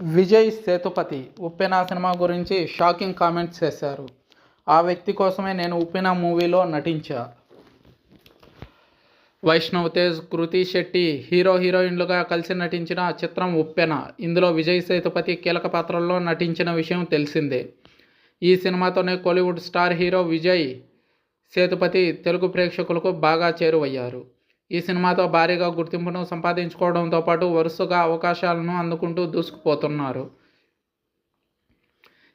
విజయ్ సేతుపతి ఉప్పెన cinema గురించి shocking comments చేశారు. ఆ వ్యక్తి కోసమే నేను ఉప్పెన మూవీలో నటించా. వైష్ణవ్ తేజ్, కృతి శెట్టి హీరోయిన్లుగా కలిసి నటించిన చిత్రం ఉప్పెన. ఇందులో విజయ్ సేతుపతి కీలక పాత్రల్లో నటించిన విషయం తెలిసిందే. ఈ సినిమాతోనే కోలీవుడ్ స్టార్ హీరో విజయ్ సేతుపతి తెలుగు ప్రేక్షకులకు బాగా చేరువయ్యారు. ఈ సినిమాతో భారీగా గుర్తింపును సంపాదించుకోవడంతో పాటు వరుసగా అవకాశాలను అందుకుంటూ దూసుకుపోతున్నారు.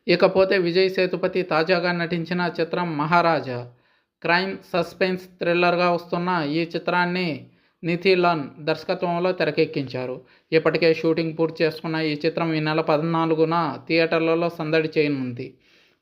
ఇకపోతే విజయ్ సేతుపతి తాజాగా నటించిన చిత్రం మహారాజా. క్రైమ్ సస్పెన్స్ థ్రిల్లర్గా వస్తున్న ఈ చిత్రాన్ని నితిలన్ దర్శకత్వంలో తెరకెక్కించారు. ఇప్పటికే షూటింగ్ పూర్తి చేసుకున్న ఈ చిత్రం ఈ నెల 14న థియేటర్లలో సందడి చేయనుంది.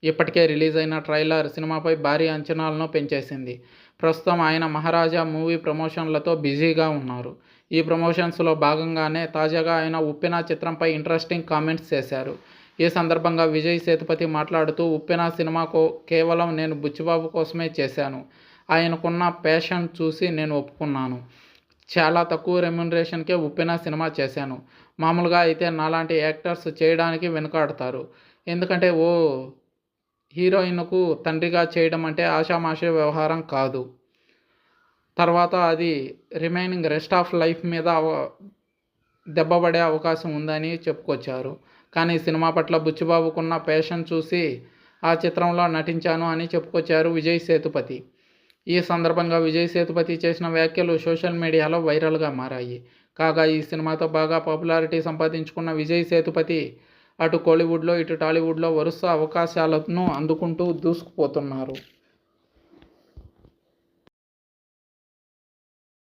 ఇప్పటికే రిలీజ్ అయిన ట్రైలర్ సినిమాపై భారీ అంచనాలను పెంచేసింది. ప్రస్తుతం ఆయన మహారాజా మూవీ ప్రమోషన్లతో బిజీగా ఉన్నారు. ఈ ప్రమోషన్స్లో భాగంగానే తాజాగా ఆయన ఉప్పెన చిత్రంపై ఇంట్రెస్టింగ్ కామెంట్స్ చేశారు. ఈ సందర్భంగా విజయ్ సేతుపతి మాట్లాడుతూ, ఉప్పెన సినిమా కేవలం నేను బుచ్చిబాబు కోసమే చేశాను. ఆయనకున్న ప్యాషన్ చూసి నేను ఒప్పుకున్నాను. చాలా తక్కువ రెమ్యునరేషన్కే ఉప్పెన సినిమా చేశాను. మామూలుగా అయితే నాలాంటి యాక్టర్స్ చేయడానికి వెనుకాడతారు. ఎందుకంటే ఓ హీరోయిన్కు తండ్రిగా చేయడం అంటే ఆషామాషీ వ్యవహారం కాదు. తర్వాత అది రిమైనింగ్ రెస్ట్ ఆఫ్ లైఫ్ మీద దెబ్బపడే అవకాశం ఉందని చెప్పుకొచ్చారు. కానీ సినిమా పట్ల బుచ్చిబాబుకున్న ప్యాషన్ చూసి ఆ చిత్రంలో నటించాను అని చెప్పుకొచ్చారు విజయ్ సేతుపతి. ఈ సందర్భంగా విజయ్ సేతుపతి చేసిన వ్యాఖ్యలు సోషల్ మీడియాలో వైరల్గా మారాయి. కాగా ఈ సినిమాతో బాగా పాపులారిటీ సంపాదించుకున్న విజయ్ సేతుపతి అటు కోలీవుడ్లో ఇటు టాలీవుడ్లో వరుస అవకాశాలను అందుకుంటూ దూసుకుపోతున్నారు.